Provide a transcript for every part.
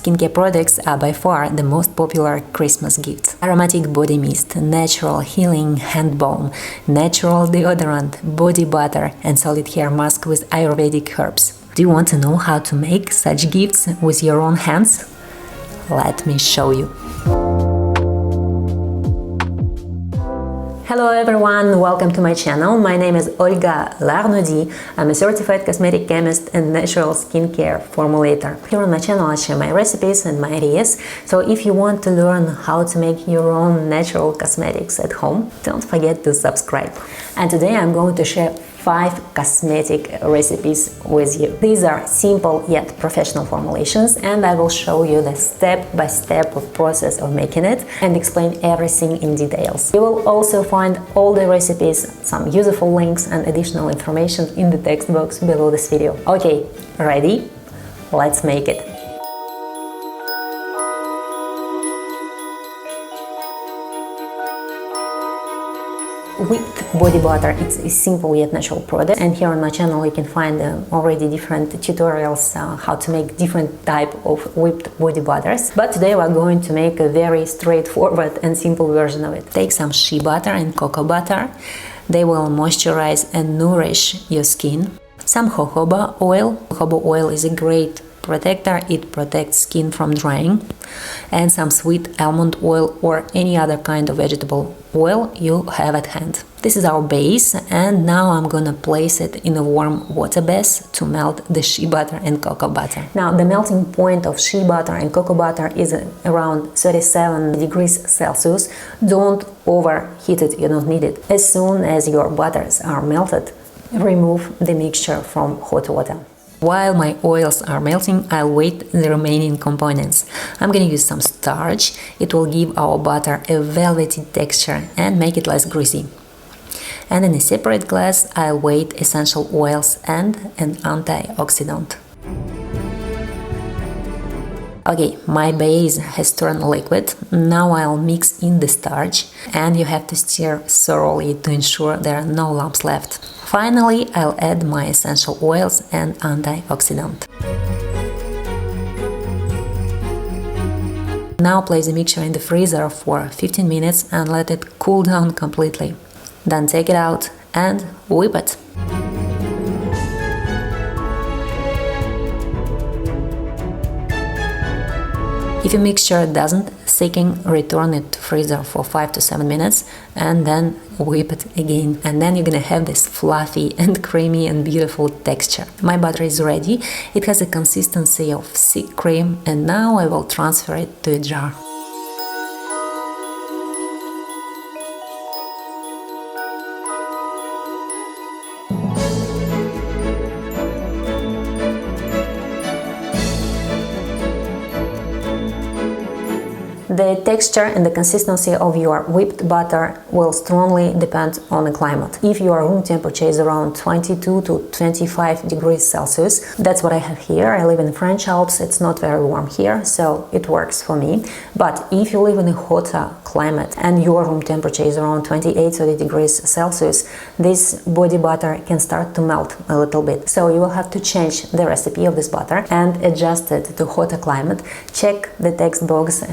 skincare products are by far the most popular Christmas gifts. Aromatic Body Mist, natural healing hand balm, natural deodorant, body butter, and solid hair mask with Ayurvedic herbs. Do you want to know how to make such gifts with your own hands? Let me show you. Hello everyone, welcome to my channel. My name is Olga Larnodi. I'm a certified cosmetic chemist and natural skincare formulator. Here on my channel I share my recipes and my ideas. So if you want to learn how to make your own natural cosmetics at home, don't forget to subscribe. And today I'm going to share 5 cosmetic recipes with you. These are simple yet professional formulations, and I will show you the step-by-step process of making it and explain everything in details. You will also find all the recipes, some useful links and additional information in the text box below this video. Okay, ready? Let's make it. Whipped body butter, it's a simple yet natural product, and here on my channel you can find already different tutorials how to make different type of whipped body butters. But today we're going to make a very straightforward and simple version of it. Take some shea butter and cocoa butter. They will moisturize and nourish your skin. Some jojoba oil. Jojoba oil is a great protector, it protects skin from drying, and some sweet almond oil or any other kind of vegetable oil you have at hand. This is our base, and now I'm gonna place it in a warm water bath to melt the shea butter and cocoa butter. Now the melting point of shea butter and cocoa butter is around 37 degrees Celsius. Don't overheat it, you don't need it. As soon as your butters are melted, remove the mixture from hot water. While my oils are melting, I'll weight the remaining components. I'm gonna use some starch. It will give our butter a velvety texture and make it less greasy. And in a separate glass, I'll weight essential oils and an antioxidant. Okay, my base has turned liquid. Now I'll mix in the starch, and you have to stir thoroughly to ensure there are no lumps left. Finally, I'll add my essential oils and antioxidant. Now place the mixture in the freezer for 15 minutes and let it cool down completely. Then take it out and whip it. If your mixture doesn't thicken, return it to freezer for 5 to 7 minutes and then whip it again. And then you're gonna have this fluffy and creamy and beautiful texture. My butter is ready. It has a consistency of thick cream, and now I will transfer it to a jar. The texture and the consistency of your whipped butter will strongly depend on the climate. If your room temperature is around 22 to 25 degrees Celsius, that's what I have here. I live in the French Alps, it's not very warm here, so it works for me. But if you live in a hotter climate and your room temperature is around 28-30 degrees Celsius, this body butter can start to melt a little bit. So you will have to change the recipe of this butter and adjust it to hotter climate. Check the text box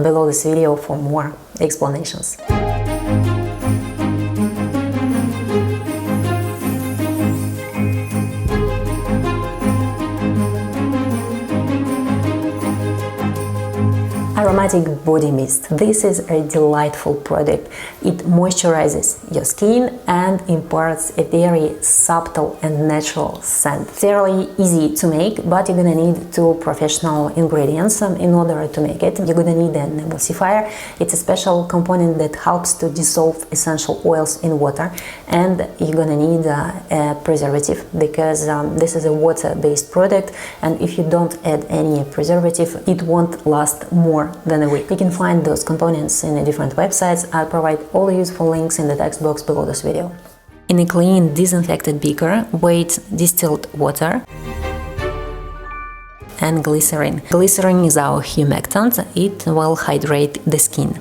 below this video for more explanations. Aromatic Body Mist. This is a delightful product. It moisturizes your skin and imparts a very subtle and natural scent. Fairly easy to make, but you're gonna need 2 professional ingredients in order to make it. You're gonna need an emulsifier. It's a special component that helps to dissolve essential oils in water, and you're gonna need a preservative because this is a water-based product, and if you don't add any preservative, it won't last more than a week. You can find those components in different websites. I'll provide all the useful links in the text box below this video. In a clean, disinfected beaker, weight distilled water and glycerin. Glycerin is our humectant. It will hydrate the skin.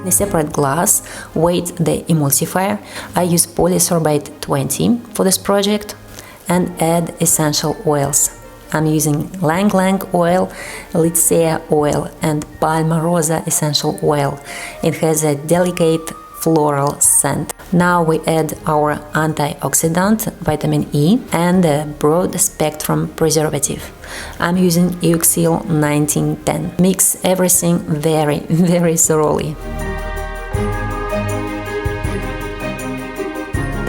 In a separate glass, weight the emulsifier. I use polysorbate 20 for this project and add essential oils. I'm using Lang Lang oil, Lycea oil and Palmarosa essential oil. It has a delicate floral scent. Now we add our antioxidant, vitamin E, and a broad spectrum preservative. I'm using Euxil 1910. Mix everything very thoroughly.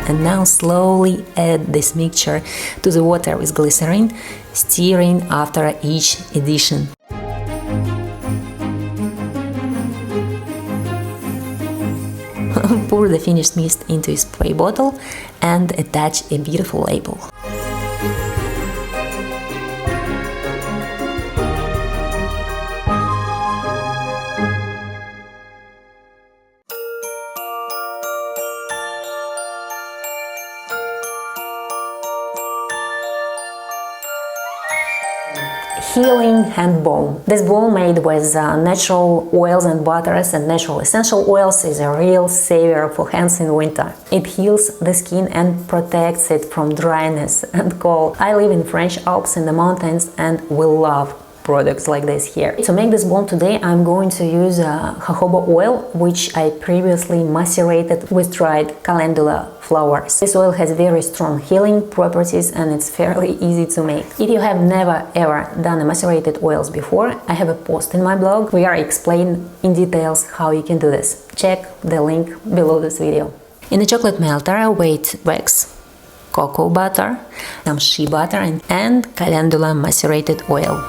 And now slowly add this mixture to the water with glycerin, stirring after each addition. Pour the finished mist into a spray bottle and attach a beautiful label. Healing Hand Balm. This balm made with natural oils and butters and natural essential oils is a real savior for hands in winter. It heals the skin and protects it from dryness and cold. I live in French Alps in the mountains and we love products like this here. To make this balm today, I'm going to use jojoba oil, which I previously macerated with dried calendula flowers. This oil has very strong healing properties and it's fairly easy to make. If you have never ever done macerated oils before, I have a post in my blog where I explain in details how you can do this. Check the link below this video. In the chocolate melter, I weight wax, cocoa butter, some shea butter and calendula macerated oil.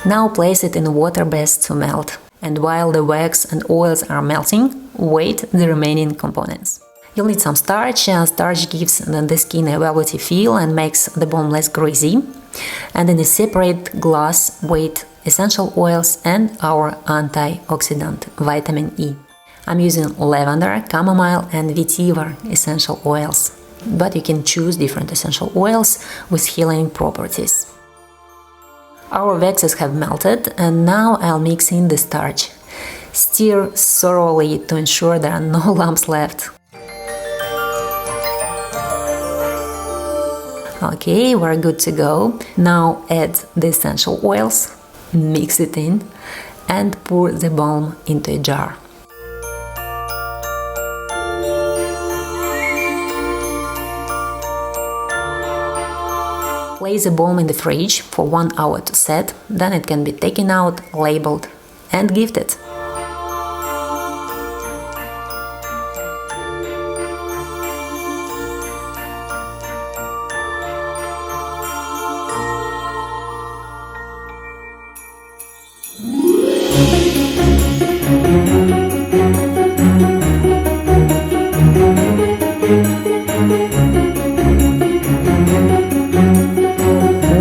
Now place it in a water bath to melt, and while the wax and oils are melting, weight the remaining components. You'll need some starch. Starch gives the skin a velvety feel and makes the balm less greasy. And in a separate glass, weight essential oils and our antioxidant, vitamin E. I'm using lavender, chamomile and vetiver essential oils, but you can choose different essential oils with healing properties. Our waxes have melted and now I'll mix in the starch. Stir thoroughly to ensure there are no lumps left. Okay, we're good to go. Now add the essential oils, mix it in and pour the balm into a jar. Place the balm in the fridge for 1 hour to set, then it can be taken out, labeled and gifted.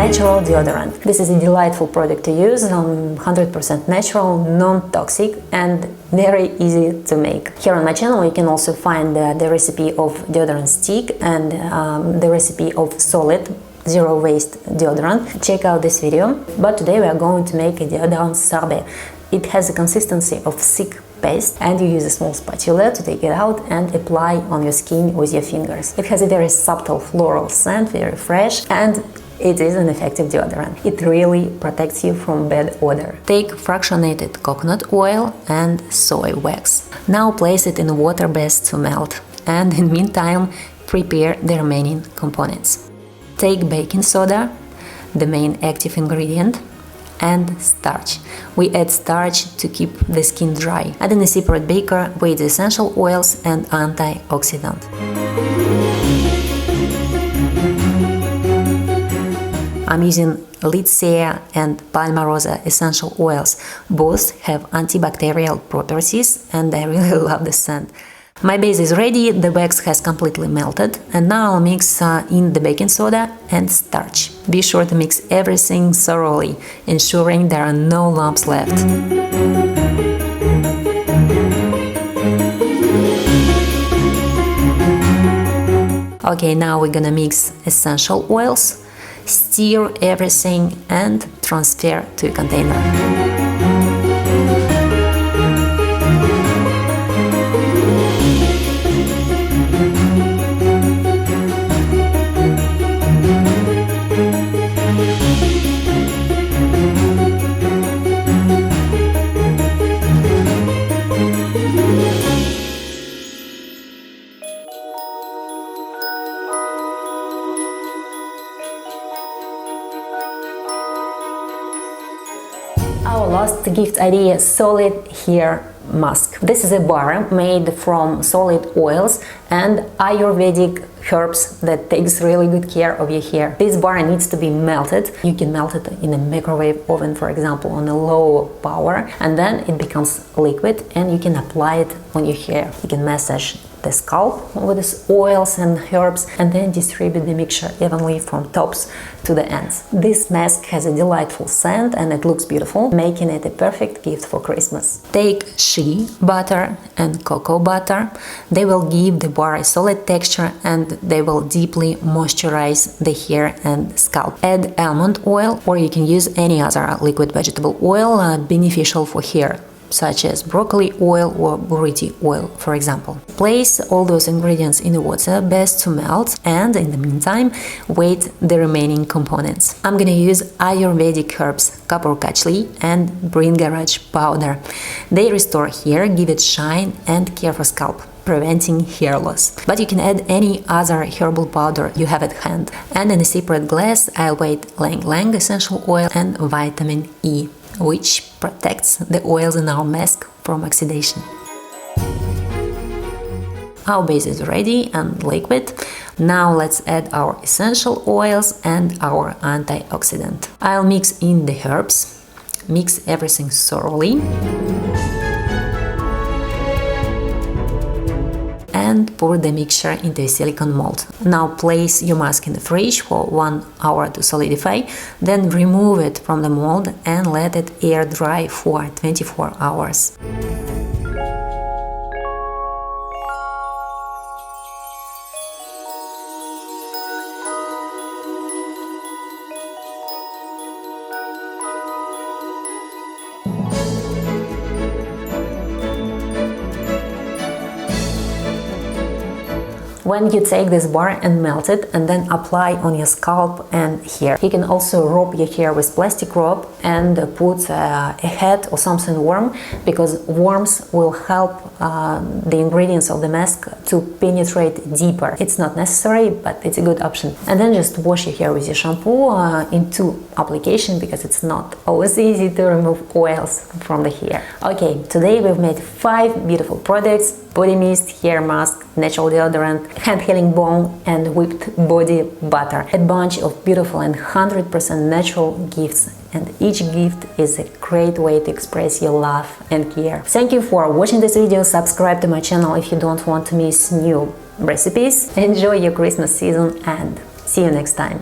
Natural deodorant. This is a delightful product to use, 100% natural, non-toxic and very easy to make. Here on my channel you can also find the recipe of deodorant stick and the recipe of solid zero waste deodorant. Check out this video. But today we are going to make a Deodorant-Sorbet. It has a consistency of thick paste and you use a small spatula to take it out and apply on your skin with your fingers. It has a very subtle floral scent, very fresh, and it is an effective deodorant. It really protects you from bad odor. Take fractionated coconut oil and soy wax. Now place it in a water bath to melt, and in the meantime prepare the remaining components. Take baking soda, the main active ingredient, and starch. We add starch to keep the skin dry. Add in a separate beaker with essential oils and antioxidant. I'm using Lycea and Palmarosa essential oils. Both have antibacterial properties and I really love the scent. My base is ready, the wax has completely melted, and now I'll mix in the baking soda and starch. Be sure to mix everything thoroughly, ensuring there are no lumps left. Okay, now we're gonna mix essential oils, stir everything and transfer to a container. Our last gift idea, solid hair mask. This is a bar made from solid oils and Ayurvedic herbs that takes really good care of your hair. This bar needs to be melted. You can melt it in a microwave oven, for example, on a low power, and then it becomes liquid and you can apply it on your hair. You can massage the scalp with these oils and herbs and then distribute the mixture evenly from tops to the ends. This mask has a delightful scent and it looks beautiful, making it a perfect gift for Christmas. Take shea butter and cocoa butter. They will give the bar a solid texture and they will deeply moisturize the hair and scalp. Add almond oil, or you can use any other liquid vegetable oil beneficial for hair, such as broccoli oil or buriti oil, for example. Place all those ingredients in the water, best to melt, and in the meantime, wait the remaining components. I'm gonna use Ayurvedic herbs, kapur kachli and bringaraj powder. They restore hair, give it shine, and care for scalp, preventing hair loss. But you can add any other herbal powder you have at hand. And in a separate glass, I'll weigh Lang Lang essential oil and vitamin E, which protects the oils in our mask from oxidation. Our base is ready and liquid. Now let's add our essential oils and our antioxidant. I'll mix in the herbs, mix everything thoroughly, and pour the mixture into a silicone mold. Now place your mask in the fridge for 1 hour to solidify, then remove it from the mold and let it air dry for 24 hours. When you take this bar and melt it and then apply on your scalp and hair. You can also rope your hair with plastic rope and put a hat or something warm, because worms will help the ingredients of the mask to penetrate deeper. It's not necessary, but it's a good option. And then just wash your hair with your shampoo in 2 applications, because it's not always easy to remove oils from the hair. Okay, today we've made 5 beautiful products: body mist, hair mask, natural deodorant, hand healing balm, and whipped body butter. A bunch of beautiful and 100% natural gifts, and each gift is a great way to express your love and care. Thank you for watching this video. Subscribe to my channel if you don't want to miss new recipes. Enjoy your Christmas season and see you next time.